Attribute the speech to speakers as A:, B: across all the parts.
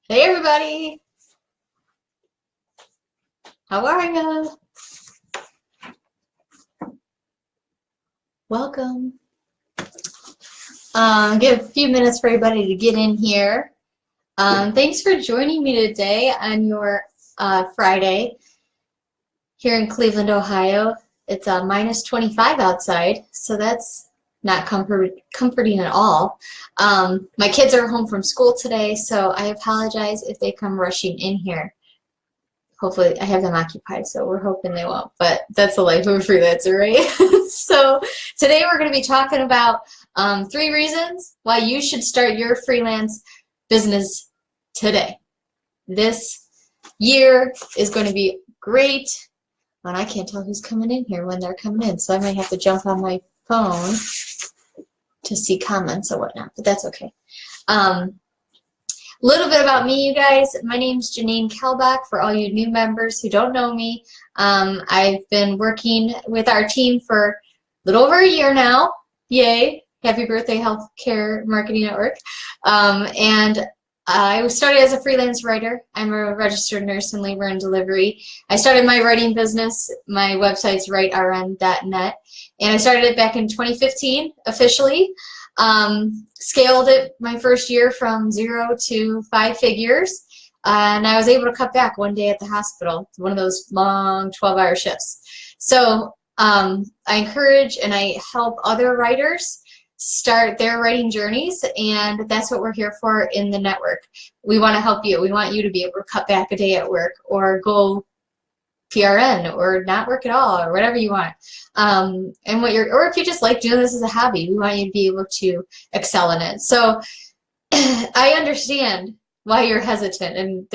A: Hey everybody, how are ya? Welcome. Give a few minutes for everybody to get in here. Thanks for joining me today on your Friday here in Cleveland, Ohio. It's minus 25 outside, so that's not comforting at all. My kids are home from school today, so I apologize if they come rushing in here. Hopefully, I have them occupied, so we're hoping they won't, but that's the life of a freelancer, right? So today we're going to be talking about 3 reasons why you should start your freelance business today. This year is going to be great, and I can't tell who's coming in here when they're coming in, so I might have to jump on my phone to see comments or whatnot, but that's okay. A little bit about me, you guys. My name's Janine Kelbach. For all you new members who don't know me, I've been working with our team for a little over a year now. Yay! Happy birthday, Healthcare Marketing Network. And I started as a freelance writer. I'm a registered nurse in labor and delivery. I started my writing business. My website's writern.net, and I started it back in 2015 officially. Scaled it my first year from 0 to 5 figures, and I was able to cut back one day at the hospital, one of those long 12-hour shifts. So I encourage and I help other writers start their writing journeys, and that's what we're here for in the network. We want to help you. We want you to be able to cut back a day at work or go PRN or not work at all or whatever you want. And or if you just like doing this as a hobby, we want you to be able to excel in it. So I understand why you're hesitant, and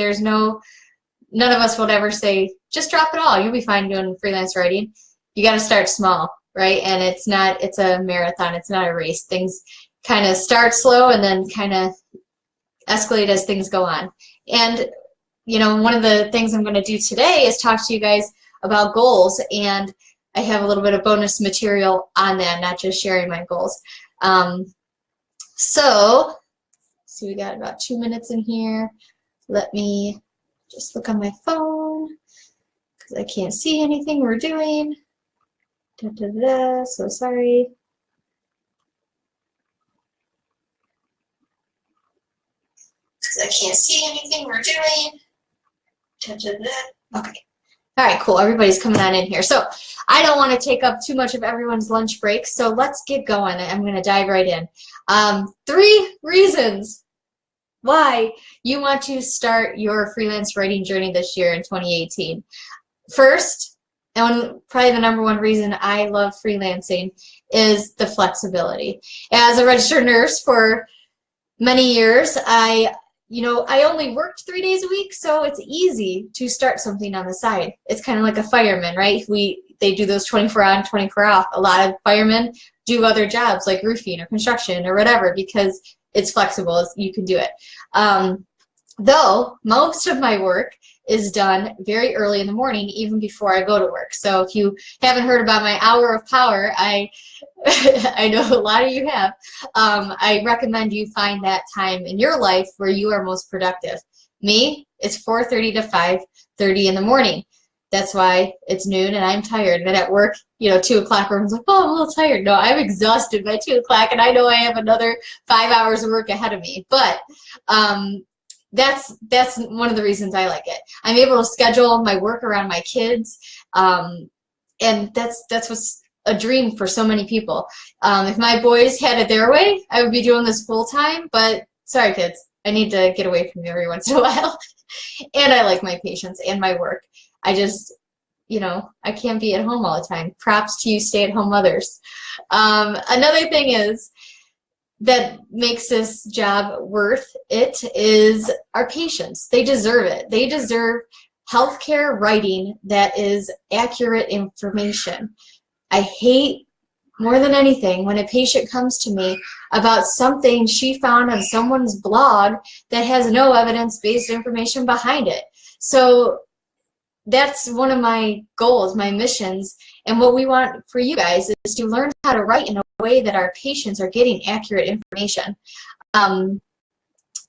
A: none of us would ever say, just drop it all. You'll be fine doing freelance writing. You got to start small, right? And it's a marathon. It's not a race. Things kind of start slow and then kind of escalate as things go on. And you know, one of the things I'm going to do today is talk to you guys about goals, and I have a little bit of bonus material on that, not just sharing my goals. So we got about 2 minutes in here. Let me just look on my phone because I can't see anything we're doing. So sorry. Because I can't see anything we're doing. Okay. All right, cool. Everybody's coming on in here. So I don't want to take up too much of everyone's lunch break, so let's get going. I'm going to dive right in. 3 reasons why you want to start your freelance writing journey this year in 2018. First, and probably the #1 reason I love freelancing is the flexibility. As a registered nurse for many years, I only worked 3 days a week, so it's easy to start something on the side. It's kind of like a fireman, right? They do those 24 on, 24 off. A lot of firemen do other jobs like roofing or construction or whatever because it's flexible. You can do it. Though most of my work is done very early in the morning, even before I go to work. So if you haven't heard about my hour of power, I know a lot of you have. I recommend you find that time in your life where you are most productive. Me, it's 4:30 to 5:30 in the morning. That's why it's noon and I'm tired. And at work, 2 o'clock, everyone's like, oh, I'm a little tired. No, I'm exhausted by 2 o'clock, and I know I have another 5 hours of work ahead of me. But that's one of the reasons I like it. I'm able to schedule my work around my kids, and that's what's a dream for so many people. If my boys had it their way, I would be doing this full time, but sorry kids, I need to get away from you every once in a while. And I like my patients and my work. I just, I can't be at home all the time. Props to you stay-at-home mothers. Another thing is that makes this job worth it is our patients. They deserve it. They deserve healthcare writing that is accurate information. I hate more than anything when a patient comes to me about something she found on someone's blog that has no evidence-based information behind it. So that's one of my goals, my missions, and what we want for you guys is to learn how to write in a way that our patients are getting accurate information.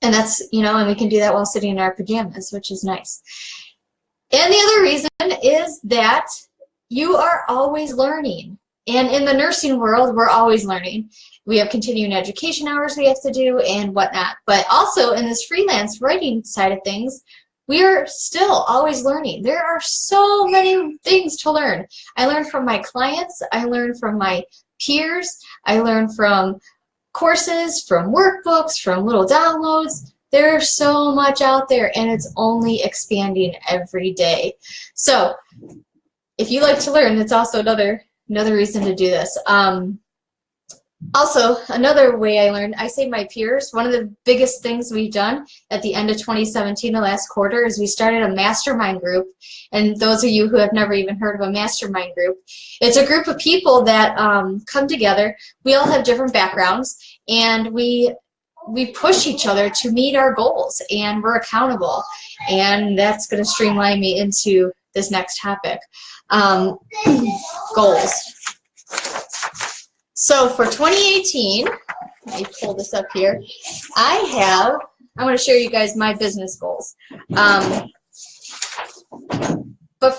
A: And that's, and we can do that while sitting in our pajamas, which is nice. And the other reason is that you are always learning. And in the nursing world, we're always learning. We have continuing education hours we have to do and whatnot. But also in this freelance writing side of things, we are still always learning. There are so many things to learn. I learn from my clients. I learn from my peers. I learn from courses, from workbooks, from little downloads. There's so much out there, and it's only expanding every day. So if you like to learn, that's also another reason to do this. Also, another way I learned, I say my peers, one of the biggest things we've done at the end of 2017, the last quarter, is we started a mastermind group. And those of you who have never even heard of a mastermind group, it's a group of people that come together. We all have different backgrounds, and we push each other to meet our goals, and we're accountable. And that's going to streamline me into this next topic, goals. So for 2018, let me pull this up here. I want to share you guys my business goals. But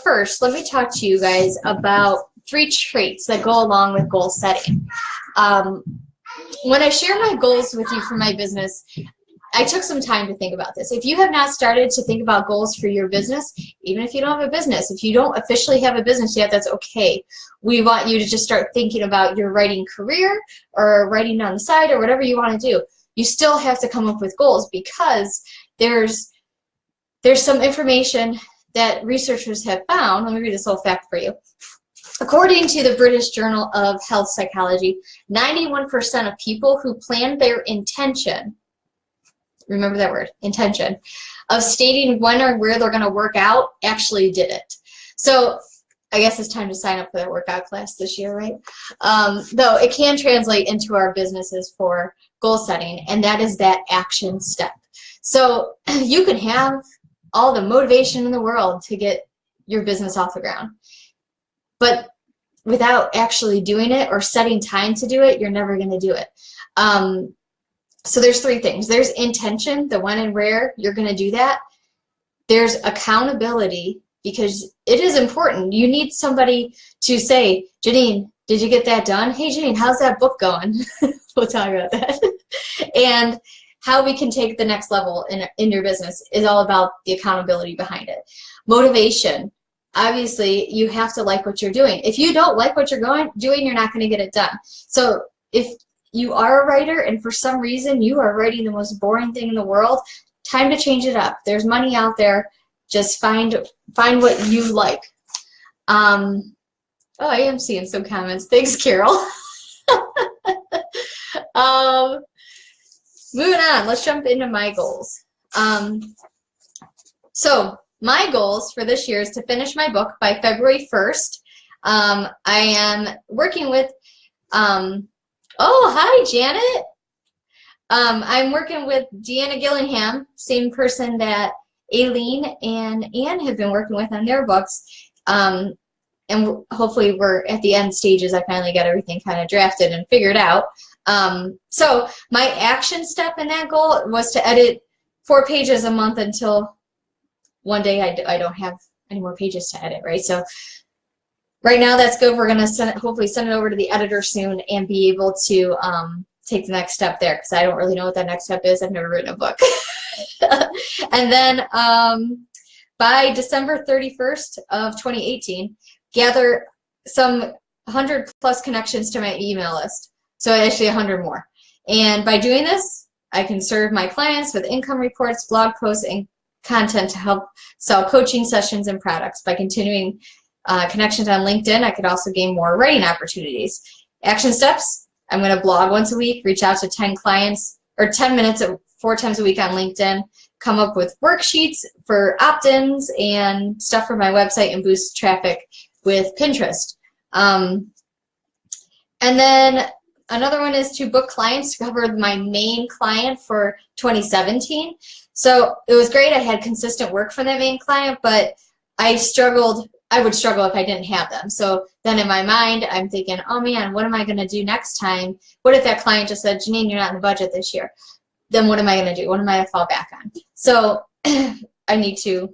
A: first, let me talk to you guys about 3 traits that go along with goal setting. When I share my goals with you for my business, I took some time to think about this. If you have not started to think about goals for your business, even if you don't have a business, if you don't officially have a business yet, that's okay. We want you to just start thinking about your writing career or writing on the side or whatever you want to do. You still have to come up with goals, because there's some information that researchers have found. Let me read this whole fact for you. According to the British Journal of Health Psychology, 91% of people who plan their intention, remember that word, intention, of stating when or where they're going to work out actually did it. So I guess it's time to sign up for that workout class this year, right? Though it can translate into our businesses for goal setting, and that is that action step. So you can have all the motivation in the world to get your business off the ground, but without actually doing it or setting time to do it, you're never going to do it. So there's 3 things. There's intention, the when and where you're going to do that. There's accountability, because it is important. You need somebody to say, Janine, did you get that done? Hey, Janine, how's that book going? We'll talk about that. And how we can take the next level in your business is all about the accountability behind it. Motivation. Obviously, you have to like what you're doing. If you don't like what you're doing, you're not going to get it done. So if you are a writer and for some reason you are writing the most boring thing in the world, time to change it up. There's money out there. Just find what you like. Oh, I am seeing some comments. Thanks, Carol. Moving on, let's jump into my goals. So my goals for this year is to finish my book by February 1st. I am working with oh, hi, Janet. I'm working with Deanna Gillingham, same person that Aileen and Anne have been working with on their books. And hopefully we're at the end stages. I finally got everything kind of drafted and figured out. So my action step in that goal was to edit 4 pages a month until one day I don't have any more pages to edit, right? So right now, that's good. We're going to hopefully send it over to the editor soon and be able to take the next step there, because I don't really know what that next step is. I've never written a book. And then by December 31st of 2018, gather some 100+ connections to my email list. So actually 100 more. And by doing this, I can serve my clients with income reports, blog posts, and content to help sell coaching sessions and products. By continuing connections on LinkedIn, I could also gain more writing opportunities. Action steps: I'm going to blog once a week, reach out to 10 clients, or 10 minutes 4 times a week on LinkedIn, come up with worksheets for opt-ins and stuff for my website, and boost traffic with Pinterest. And then another one is to book clients to cover my main client for 2017. So it was great. I had consistent work for that main client, but I would struggle if I didn't have them. So then in my mind, I'm thinking, oh man, what am I going to do next time? What if that client just said, Janine, you're not in the budget this year? then what am I going to do? What am I going to fall back on? So I need to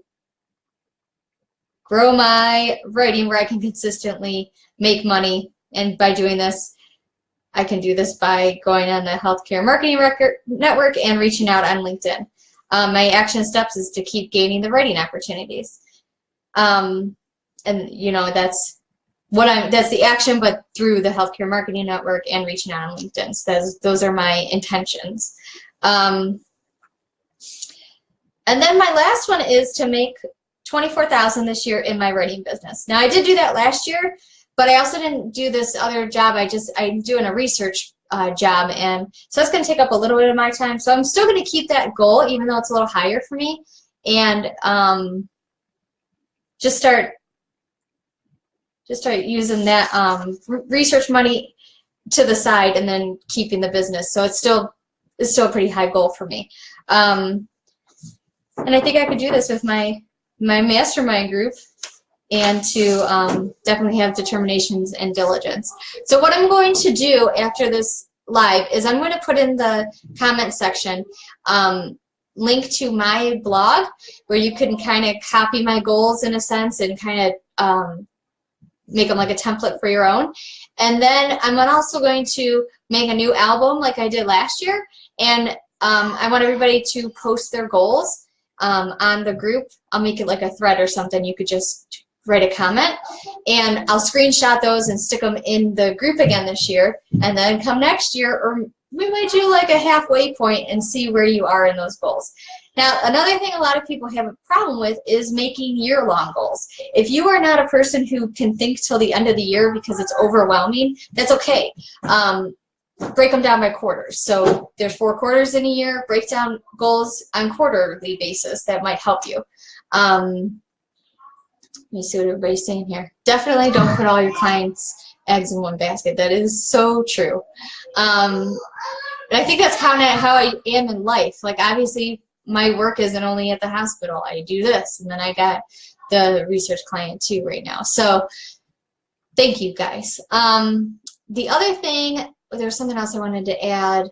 A: grow my writing where I can consistently make money. And by doing this, I can do this by going on the Healthcare Marketing Network and reaching out on LinkedIn. My action steps is to keep gaining the writing opportunities. And you know, that's the action, but through the Healthcare Marketing Network and reaching out on LinkedIn. So those are my intentions. And then my last one is to make $24,000 this year in my writing business. Now I did do that last year, but I also didn't do this other job. I'm doing a research job, and so it's going to take up a little bit of my time. So I'm still going to keep that goal, even though it's a little higher for me, and just start using that research money to the side, and then keeping the business. So it's still a pretty high goal for me, and I think I could do this with my mastermind group, and to definitely have determinations and diligence. So what I'm going to do after this live is I'm going to put in the comment section link to my blog, where you can kind of copy my goals in a sense and kind of make them like a template for your own. And then I'm also going to make a new album like I did last year, and I want everybody to post their goals on the group. I'll make it like a thread or something. You could just write a comment, and I'll screenshot those and stick them in the group again this year, and then come next year, or we might do like a halfway point and see where you are in those goals. Now, another thing a lot of people have a problem with is making year-long goals. If you are not a person who can think till the end of the year because it's overwhelming, that's okay. Break them down by quarters. So there's 4 quarters in a year. Break down goals on quarterly basis. That might help you. Let me see what everybody's saying here. Definitely don't put all your clients' eggs in one basket. That is so true. And I think that's kind of how I am in life. Like, obviously, my work isn't only at the hospital. I do this, and then I got the research client too right now. So thank you, guys. The other thing, there was something else I wanted to add.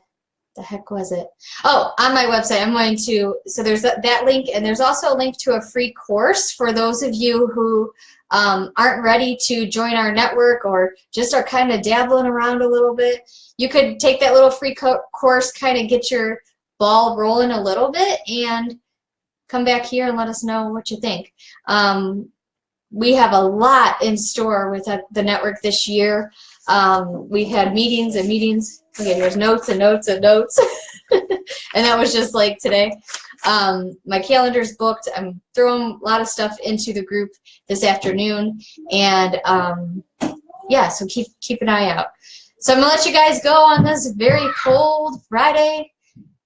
A: The heck was it? Oh, on my website, I'm going to, so there's that link, and there's also a link to a free course for those of you who aren't ready to join our network, or just are kind of dabbling around a little bit. You could take that little free course, kind of get your ball rolling a little bit, and come back here and let us know what you think. We have a lot in store with the network this year. We had meetings and meetings. Okay, there's notes and notes and notes. And that was just like today. My calendar's booked. I'm throwing a lot of stuff into the group this afternoon. And yeah, so keep an eye out. So I'm going to let you guys go on this very cold Friday.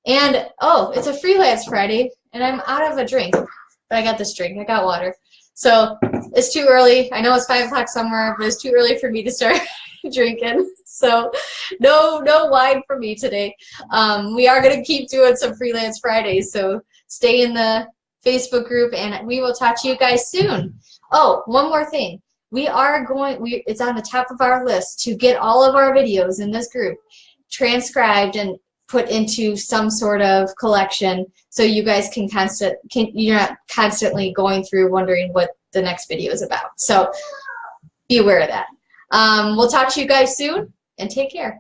A: And, oh, it's a freelance Friday, and I'm out of a drink. But I got this drink. I got water. So it's too early. I know it's 5 o'clock somewhere, but it's too early for me to start drinking. So no wine for me today. We are going to keep doing some freelance Fridays, so stay in the Facebook group, and we will talk to you guys soon. Oh, one more thing. It's on the top of our list to get all of our videos in this group transcribed and put into some sort of collection, so you guys you're not constantly going through wondering what the next video is about. So be aware of that. We'll talk to you guys soon, and take care.